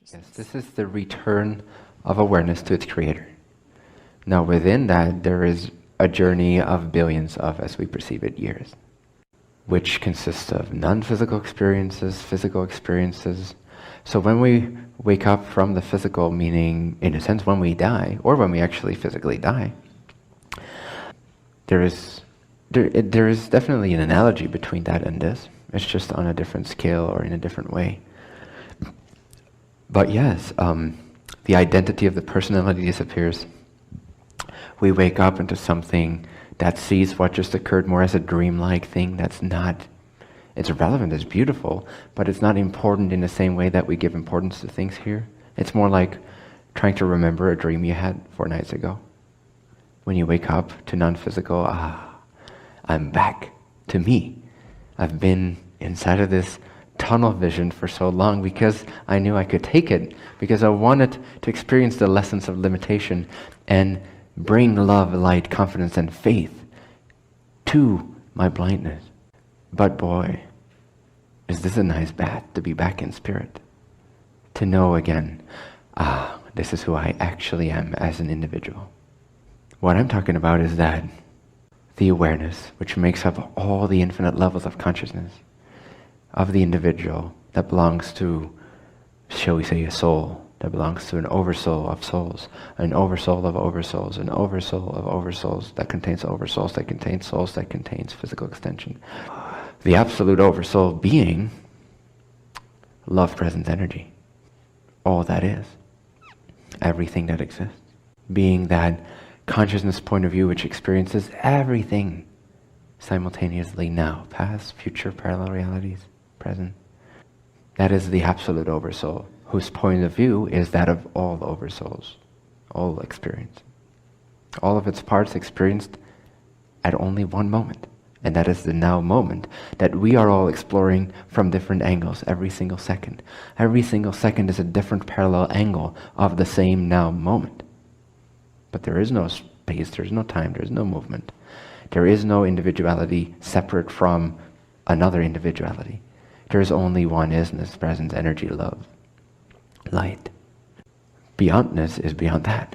consciousness. Yes, this is the return of awareness to its creator. Now within that, there is a journey of billions of, as we perceive it, years, which consists of non-physical experiences, physical experiences. So when we wake up from the physical, meaning, in a sense, when we die, or when we actually physically die, there is definitely an analogy between that and this. It's just on a different scale or in a different way. But yes, the identity of the personality disappears. We wake up into something that sees what just occurred more as a dreamlike thing that's not, it's relevant, it's beautiful, but it's not important in the same way that we give importance to things here. It's more like trying to remember a dream you had 4 nights ago. When you wake up to non-physical, I'm back to me. I've been inside of this tunnel vision for so long because I knew I could take it, because I wanted to experience the lessons of limitation and bring love, light, confidence, and faith to my blindness. But boy, is this a nice bath to be back in spirit. To know again, this is who I actually am as an individual. What I'm talking about is that the awareness, which makes up all the infinite levels of consciousness of the individual, that belongs to, shall we say, a soul, that belongs to an oversoul of souls, an oversoul of oversouls, an oversoul of oversouls that contains oversouls, that contains souls, that contains physical extension. The absolute oversoul being love, presence, energy. All that is. Everything that exists. Being that consciousness point of view which experiences everything simultaneously now, past, future, parallel realities, present. That is the absolute oversoul, whose point of view is that of all oversouls, all experience. All of its parts experienced at only one moment. And that is the now moment that we are all exploring from different angles every single second. Every single second is a different parallel angle of the same now moment. But there is no space, there is no time, there is no movement. There is no individuality separate from another individuality. There is only one isness, presence, energy, love, light. Beyondness is beyond that.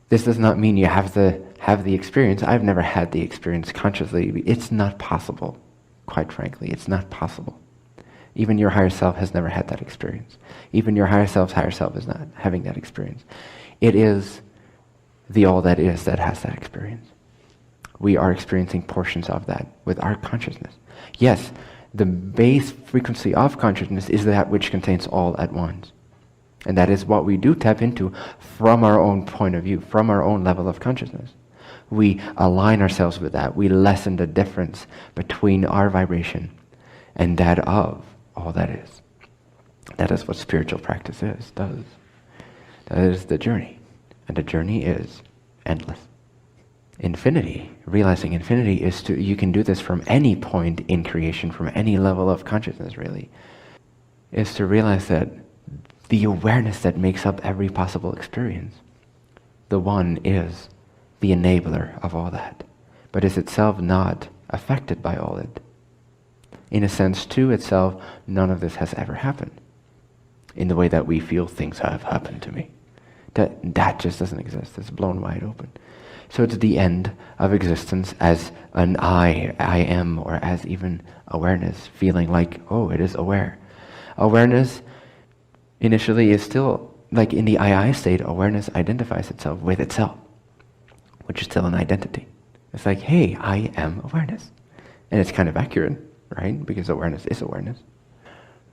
This does not mean you have to have the experience. I've never had the experience consciously. It's not possible, quite frankly. It's not possible. Even your higher self has never had that experience. Even your higher self is not having that experience. It is the all that is that has that experience. We are experiencing portions of that with our consciousness. Yes, the base frequency of consciousness is that which contains all at once. And that is what we do tap into from our own point of view, from our own level of consciousness. We align ourselves with that. We lessen the difference between our vibration and that of all that is. That is what spiritual practice does. That is the journey. And the journey is endless. Infinity, realizing infinity is you can do this from any point in creation, from any level of consciousness really, is to realize that the awareness that makes up every possible experience, the one is the enabler of all that, but is itself not affected by all it. In a sense, to itself, none of this has ever happened in the way that we feel things have happened to me. That just doesn't exist. It's blown wide open. So it's the end of existence as an I am, or as even awareness, feeling like, oh, it is aware. Awareness initially is still, like in the I state, awareness identifies itself with itself, which is still an identity. It's like, hey, I am awareness. And it's kind of accurate, right? Because awareness is awareness.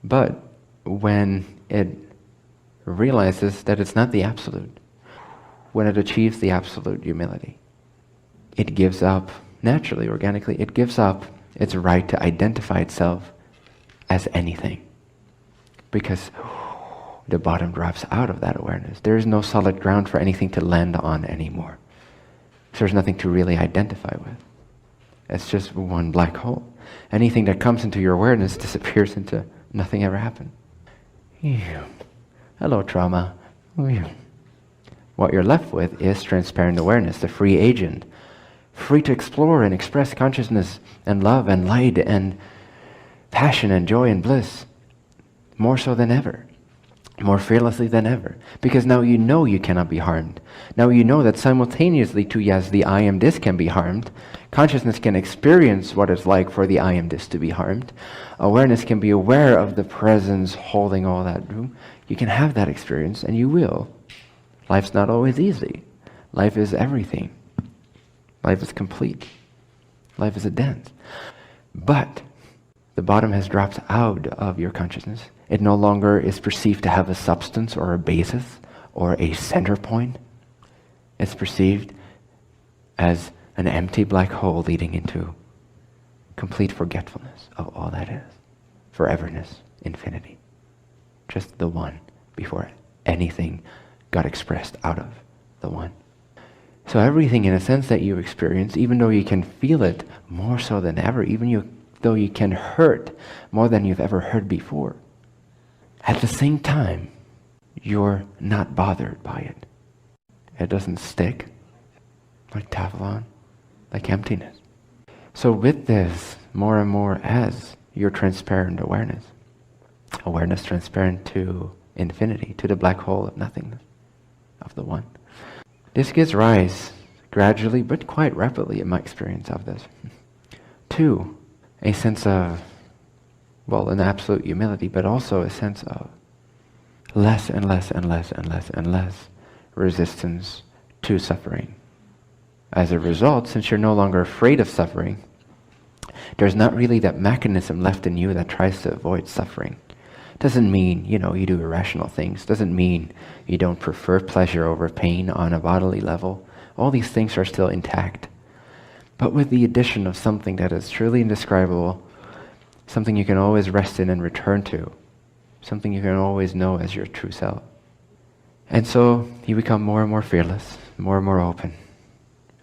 But when it realizes that it's not the absolute, when it achieves the absolute humility, it gives up, naturally, organically, it gives up its right to identify itself as anything. Because the bottom drops out of that awareness. There is no solid ground for anything to land on anymore. So there's nothing to really identify with. It's just one black hole. Anything that comes into your awareness disappears into nothing ever happened. Hello, trauma. What you're left with is transparent awareness, the free agent, free to explore and express consciousness and love and light and passion and joy and bliss, more so than ever. more fearlessly than ever. Because now you know you cannot be harmed. Now you know that simultaneously to, yes, the I am this can be harmed, consciousness can experience what it's like for the I am this to be harmed. Awareness can be aware of the presence holding all that room. You can have that experience, and you will. Life's not always easy. Life is everything. Life is complete. Life is a dance. But the bottom has dropped out of your consciousness. It no longer is perceived to have a substance or a basis or a center point. It's perceived as an empty black hole leading into complete forgetfulness of all that is. Foreverness, infinity. Just the one before anything got expressed out of the one. So everything in a sense that you experience, even though you can feel it more so than ever, though you can hurt more than you've ever heard before, at the same time, you're not bothered by it. It doesn't stick like Teflon, like emptiness. So with this, more and more as your transparent awareness transparent to infinity, to the black hole of nothingness, of the one. This gives rise gradually, but quite rapidly in my experience of this, to a sense of, well, an absolute humility, but also a sense of less and less and less and less and less resistance to suffering. As a result, since you're no longer afraid of suffering, there's not really that mechanism left in you that tries to avoid suffering. Doesn't mean, you do irrational things. Doesn't mean you don't prefer pleasure over pain on a bodily level. All these things are still intact. But with the addition of something that is truly indescribable, something you can always rest in and return to, something you can always know as your true self. And so you become more and more fearless, more and more open.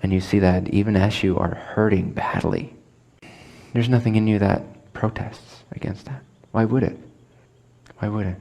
And you see that even as you are hurting badly, there's nothing in you that protests against that. Why would it? Why would it?